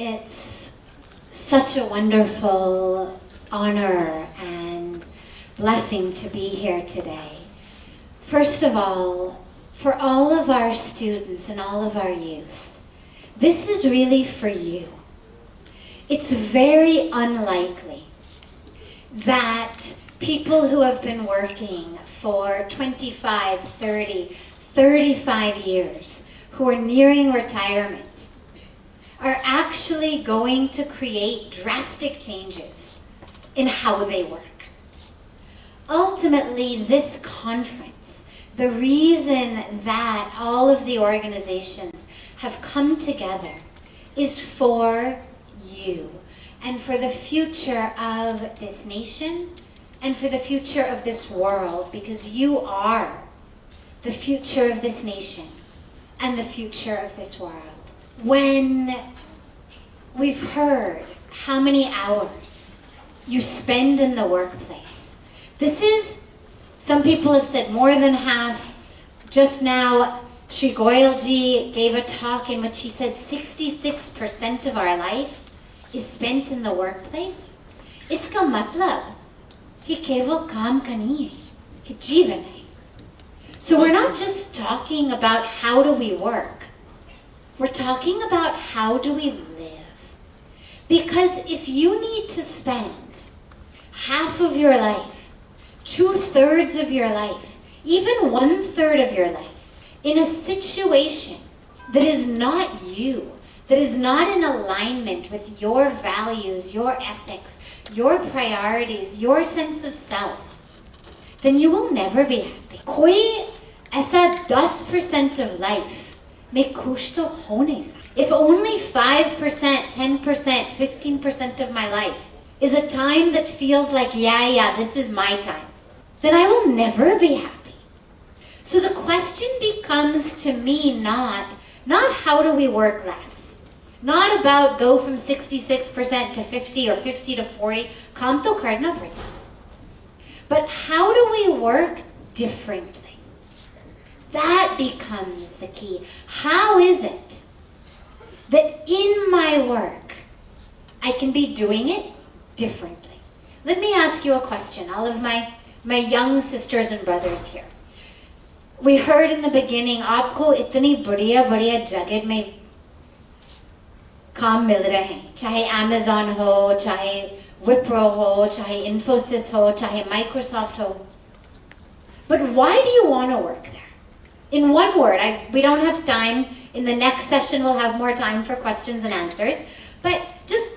It's such a wonderful honor and blessing to be here today. First of all, for all of our students and all of our youth, this is really for you. It's very unlikely that people who have been working for 25, 30, 35 years, who are nearing retirement, are actually going to create drastic changes in how they work. Ultimately, this conference, the reason that all of the organizations have come together is for you and for the future of this nation and for the future of this world, because you are the future of this nation and the future of this world. When we've heard how many hours you spend in the workplace, this is, some people have said more than half. Just now, Shri Goel ji gave a talk in which he said 66% of our life is spent in the workplace. Iska matlab कि केवल काम का नहीं है, कि जीवन है. So we're not just talking about how do we work. We're talking about how do we live. Because if you need to spend half of your life, 2/3 of your life, even 1/3 of your life in a situation that is not you, that is not in alignment with your values, your ethics, your priorities, your sense of self, then you will never be happy. कोई ऐसा 10% of life में खुश तो हो नहीं सकता. If only 5%, 10%, 15% of my life is a time that feels like, yeah, this is my time, then I will never be happy. So the question becomes to me not how do we work less, not about go from 66% to 50 or 50 to 40, काम तो करना पड़ता, but how do we work differently? That becomes the key. How is it that in my work I can be doing it differently? Let me ask you a question, all of my young sisters and brothers here. We heard in the beginning, आपको इतनी बढ़िया जगह में काम मिल रहे हैं, चाहे Amazon हो, चाहे Wipro हो, चाहे Infosys हो, चाहे Microsoft ho. But why do you want to work there? In one word, we don't have time. In the next session, we'll have more time for questions and answers. But just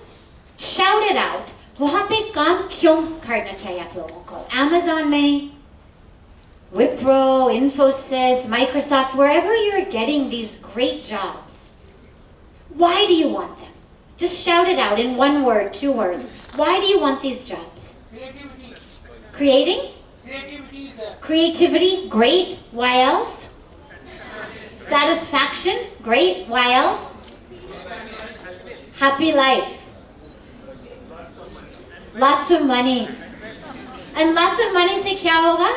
shout it out. वहाँ पे काम क्यों करना चाहिए आप लोगों को? Amazon में, Wipro, Infosys, Microsoft, wherever you're getting these great jobs, why do you want them? Just shout it out in one word, 2 words. Why do you want these jobs? Creativity. Creating? Creativity is there. Creativity, great. Why else? Satisfaction, great. Why else? Happy life. Lots of money. And lots of money से क्या होगा?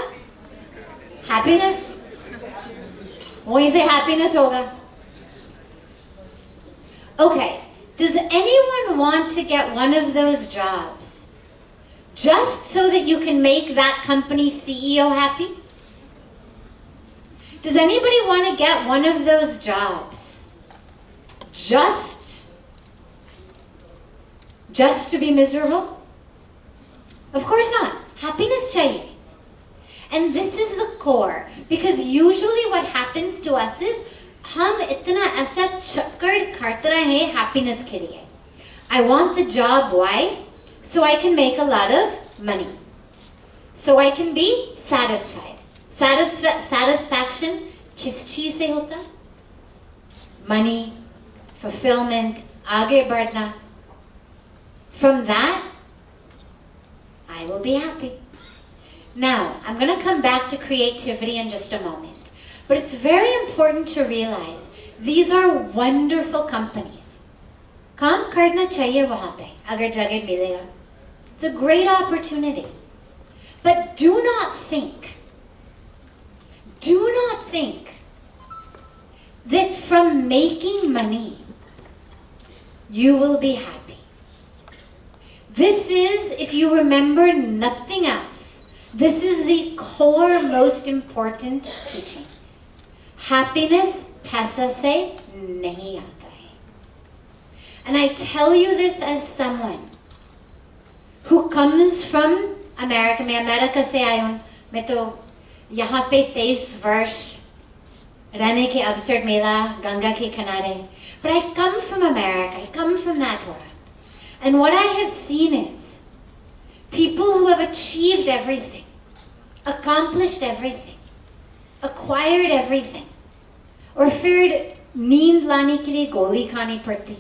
Happiness. वहीं से happiness होगा. Okay, does anyone want to get one of those jobs just so that you can make that company CEO happy? Does anybody want to get one of those jobs just to be miserable? Of course not. Happiness चाहिए. And this is the core, because usually what happens to us is हम इतना ऐसा चक्कर करते रहे happiness के लिए. I want the job, why? So I can make a lot of money. So I can be satisfied. Satisfaction किस चीज से होता? Money, fulfillment, आगे बढ़ना. From that, I will be happy. Now, I'm going to come back to creativity in just a moment. But it's very important to realize these are wonderful companies. काम करना चाहिए वहाँ पे, अगर जगह मिलेगा. It's a great opportunity. But do not think that from making money you will be happy. This is, if you remember nothing else, this is the core, most important teaching. Happiness paisa se nahi aata hai. And I tell you this as someone who comes from America. मैं America से आई हूँ. मैं तो यहाँ पे 23 वर्ष रहने के अवसर मिला गंगा के किनारे. But I come from America. I come from that world. And what I have seen is people who have achieved everything, accomplished everything, acquired everything, और फिर नींद लाने के लिए गोली खानी पड़ती.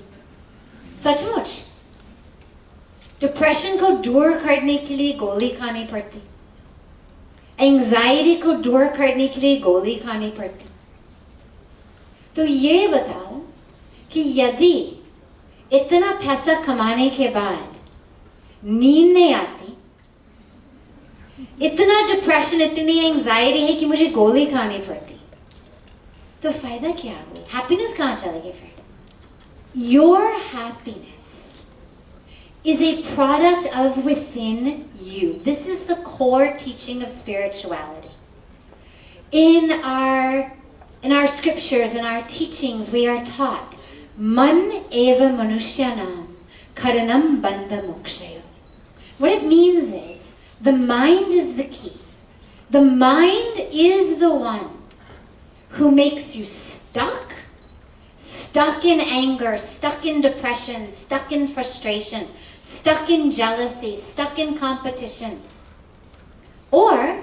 सचमुच. डिप्रेशन को दूर करने के लिए गोली खानी पड़ती. एंजाइटी को दूर करने के लिए गोली खानी पड़ती. तो ये बताओ कि यदि इतना पैसा कमाने के बाद नींद नहीं आती, इतना डिप्रेशन, इतनी एंजाइटी है कि मुझे गोली खानी पड़ती, तो फायदा क्या हुआ? हैप्पीनेस कहाँ चलेगी फिर? Your happiness is a product of within you. This is the core teaching of spirituality. In our scriptures, in our teachings, we are taught Man eva manushyanam karanam bandha mokshayo. What it means is the mind is the key. The mind is the one who makes you stuck in anger, stuck in depression, stuck in frustration, stuck in jealousy, stuck in competition. Or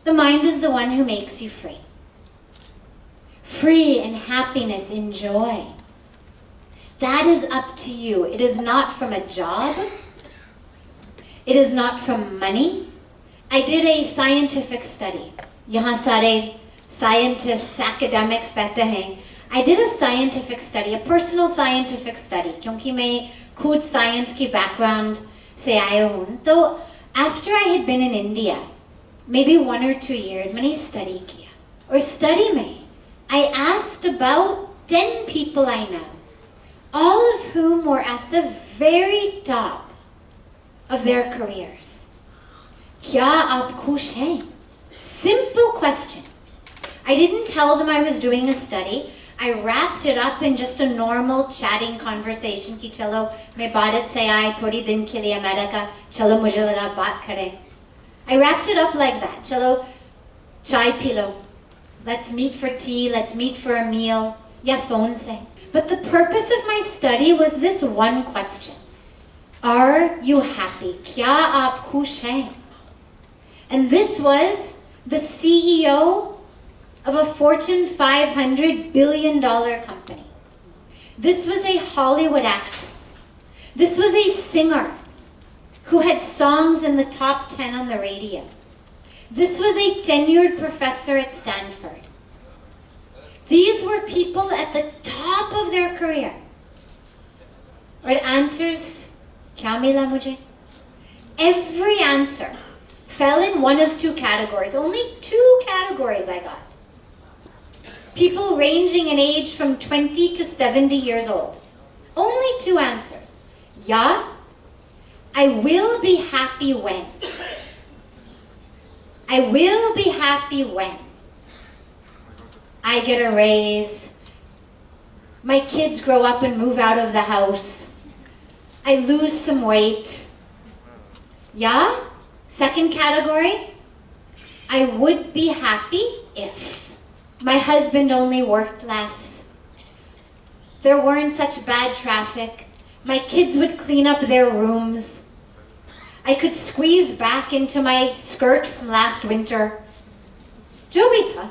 the mind is the one who makes you free. Free in happiness, in joy. That is up to you. It is not from a job. It is not from money. I did a scientific study. Yahan sare scientists, academics behte hain. I did a scientific study, a personal scientific study, क्योंकि मैं खुद science की background से आया हूँ. तो after I had been in India, maybe 1 or 2 years, मैंने study किया. और study में I asked about 10 people I know, all of whom were at the very top of their careers. क्या आप खुश हैं? Simple question. I didn't tell them I was doing a study. I wrapped it up in just a normal chatting conversation कि चलो मैं भारत से आई थोड़ी दिन के लिए अमेरिका, चलो मुझे लगा बात करें. I wrapped it up like that. चलो चाय P low. Let's meet for tea, let's meet for a meal. या phone से. But the purpose of my study was this one question. Are you happy? क्या आप खुश हैं? And this was the CEO of a Fortune 500 billion dollar company. This was a Hollywood actress. This was a singer who had songs in the top 10 on the radio. This was a tenured professor at Stanford. These were people at the top of their career. Right? Answers, kya mila mujhe? Every answer fell in one of 2 categories. Only 2 categories I got. People ranging in age from 20 to 70 years old. Only 2 answers. Yeah, I will be happy when. I will be happy when I get a raise, my kids grow up and move out of the house, I lose some weight. Yeah? Second category, I would be happy if my husband only worked less, there weren't such bad traffic, my kids would clean up their rooms, I could squeeze back into my skirt from last winter. जो भी था,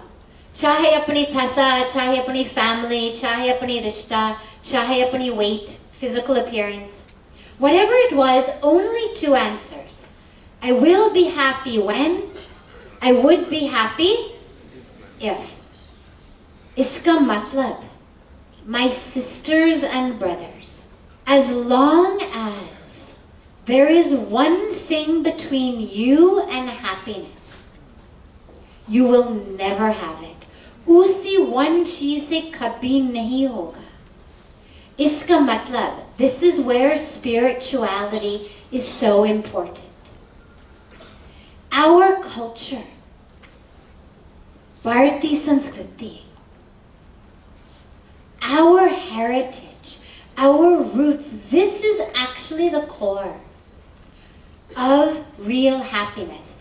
चाहे अपनी पैसा, चाहे अपनी family, चाहे अपनी रिश्ता, चाहे अपनी weight, physical appearance. Whatever it was, only 2 answers. I will be happy when, I would be happy if. Iska matlab, my sisters and brothers, as long as there is one thing between you and happiness, you will never have it. उसी one चीज से कभी नहीं होगा. इसका मतलब where spirituality is so important. Our culture, Bharati Sanskriti, our heritage, our roots, this is actually the core of real happiness.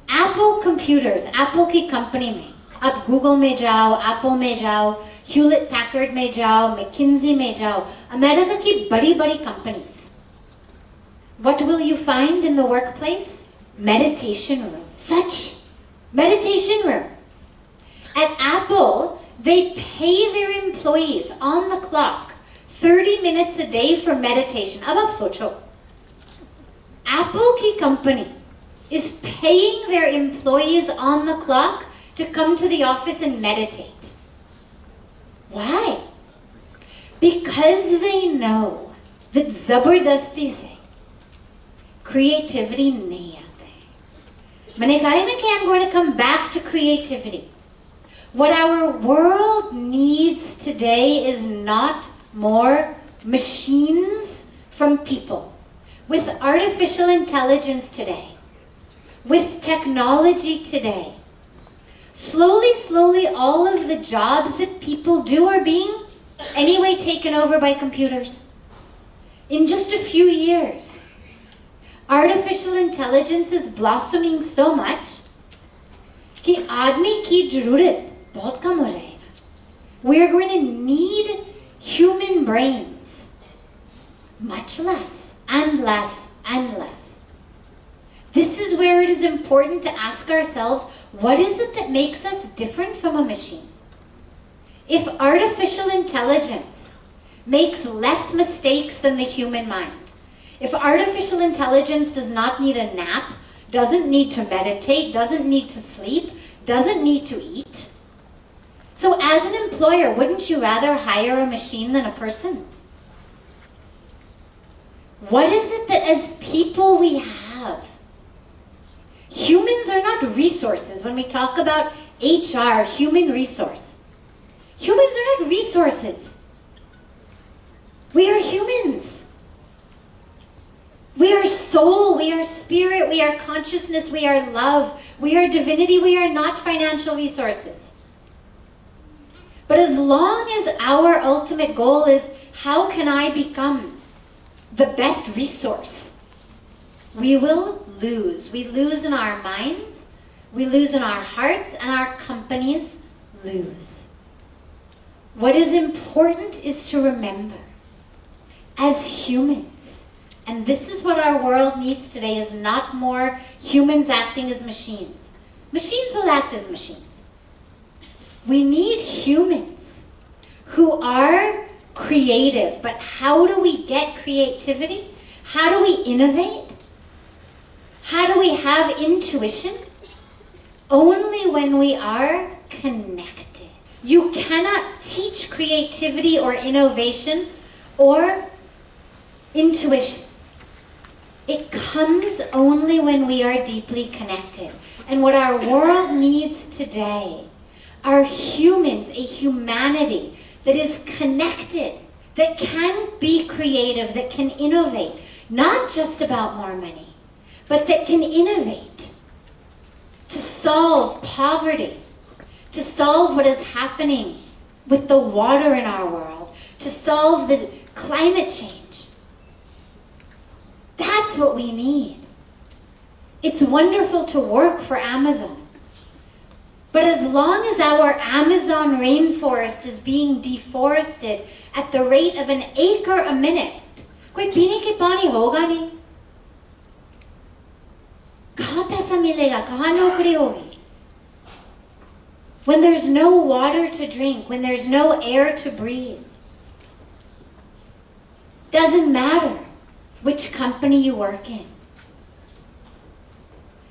Apple computers, Apple की company में, आप Google में जाओ, Apple में जाओ, Hewlett Packard में जाओ, McKinsey में जाओ, अमेरिका की बड़ी companies. What will you find in the workplace? Meditation room. Such meditation room. At Apple, they pay their employees on the clock 30 minutes a day for meditation. अब आप सोचो, Apple की company is paying their employees on the clock to come to the office and meditate. Why? Because they know that zabardasti se creativity nahi aate. मैंने कहा ना कि I'm going to come back to creativity. What our world needs today is not more machines from people. With artificial intelligence today, with technology today, slowly, all of the jobs that people do are being anyway taken over by computers. In just a few years, artificial intelligence is blossoming so much कि आदमी की ज़रूरत बहुत कम हो जाएगा. We are going to need human brains much less and less and less. This is where it is important to ask ourselves, what is it that makes us different from a machine? If artificial intelligence makes less mistakes than the human mind, if artificial intelligence does not need a nap, doesn't need to meditate, doesn't need to sleep, doesn't need to eat, so as an employer, wouldn't you rather hire a machine than a person? What is it that as people we have? Humans are not resources. When we talk about HR, human resource, humans are not resources. We are humans. We are soul, we are spirit, we are consciousness, we are love, we are divinity, we are not financial resources. But as long as our ultimate goal is, how can I become the best resource? We will lose. We lose in our minds, we lose in our hearts, and our companies lose. What is important is to remember, as humans, and this is what our world needs today, is not more humans acting as machines. Machines will act as machines. We need humans who are creative, but how do we get creativity? How do we innovate? How do we have intuition? Only when we are connected. You cannot teach creativity or innovation or intuition. It comes only when we are deeply connected. And what our world needs today are humans, a humanity that is connected, that can be creative, that can innovate, not just about more money, but that can innovate to solve poverty, to solve what is happening with the water in our world, to solve the climate change. That's what we need. It's wonderful to work for Amazon. But as long as our Amazon rainforest is being deforested at the rate of an acre a minute, कोई पीने के पानी होगा नहीं. कहाँ पैसा मिलेगा? कहाँ नौकरी होगी? When there's no water to drink, when there's no air to breathe, doesn't matter which company you work in.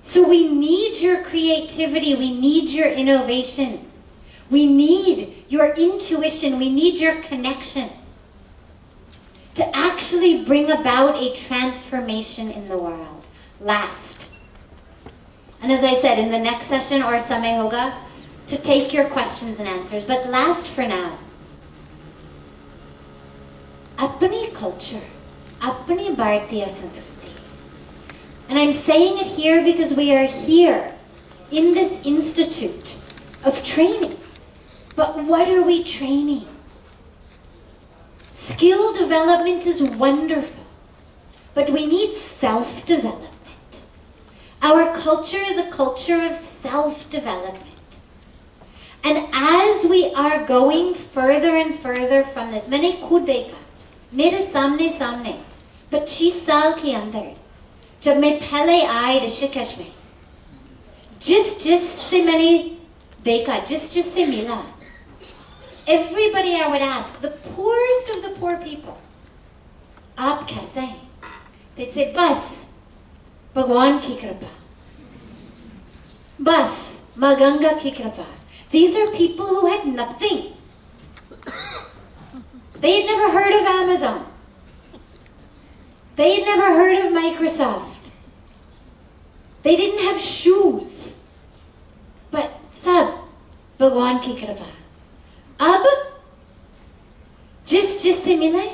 So we need your creativity, we need your innovation, we need your intuition, we need your connection to actually bring about a transformation in the world. Last. And as I said, in the next session or Samay Hoga, to take your questions and answers. But last for now, apni culture, apni Bharatiya Sanskriti. And I'm saying it here because we are here in this institute of training. But what are we training? Skill development is wonderful, but we need self-development. Our culture is a culture of self-development. And as we are going further and further from this, मैंने खुद देखा, मेरे सामने 25 साल के अंदर, जब मैं पहले आई ऋषिकेश में, जिस से मैंने देखा, जिस से मिला, everybody I would ask, the poorest of the poor people, आप कैसे हैं? They'd say, बस भगवान की कृपा, बस माँ गंगा की कृपा. These are people who had nothing. They had never heard of Amazon. They had never heard of Microsoft. They didn't have shoes. But सब भगवान की कृपा. अब जिस से मिले,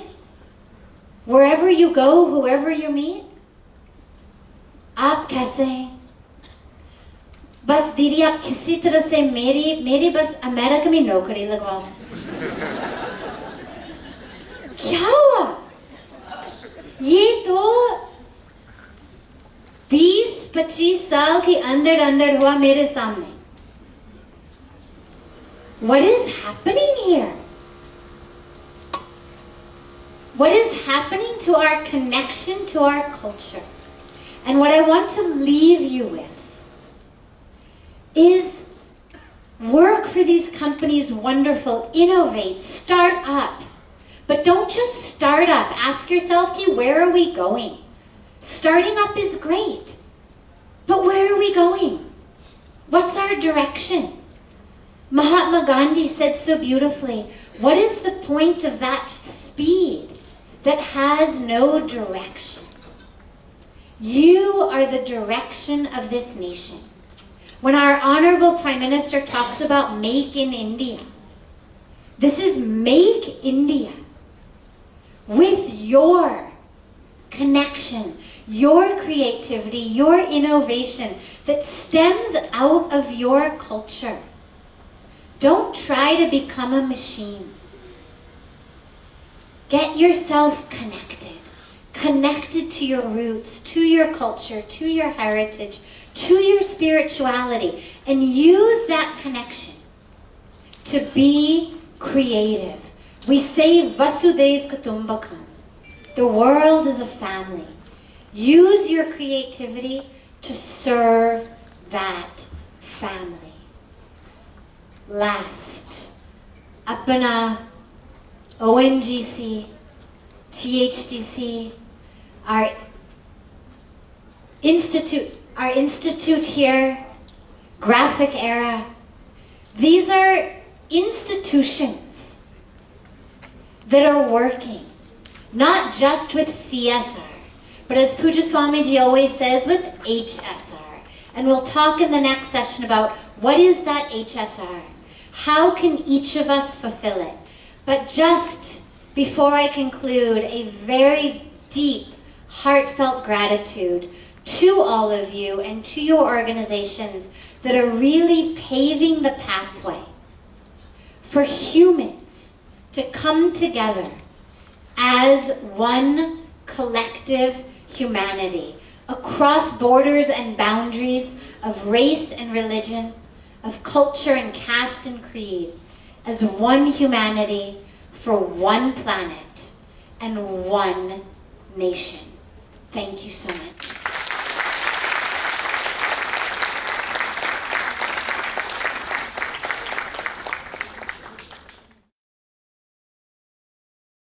wherever you go, whoever you meet, आप कैसे हैं? बस दीदी आप किसी तरह से मेरी बस अमेरिका में नौकरी लगवाओ. क्या हुआ? ये तो 20-25 साल के अंदर हुआ मेरे सामने. What is happening here? What is happening to our connection to our culture? And what I want to leave you with is work for these companies, wonderful, innovate, start up. But don't just start up. Ask yourself, where are we going? Starting up is great. But where are we going? What's our direction? Mahatma Gandhi said so beautifully, what is the point of that speed that has no direction? You are the direction of this nation. When our Honorable Prime Minister talks about Make in India, this is Make India with your connection, your creativity, your innovation that stems out of your culture. Don't try to become a machine. Get yourself connected to your roots, to your culture, to your heritage, to your spirituality, and use that connection to be creative. We say Vasudev Kutumbakam. The world is a family. Use your creativity to serve that family. Last, Apana, ONGC, THDC, our institute here, Graphic Era. These are institutions that are working, not just with CSR, but as Pujya Swamiji always says, with HSR. And we'll talk in the next session about what is that HSR? How can each of us fulfill it? But just before I conclude, a very deep, heartfelt gratitude to all of you and to your organizations that are really paving the pathway for humans to come together as one collective humanity across borders and boundaries of race and religion, of culture and caste and creed, as one humanity for one planet and one nation. Thank you so much.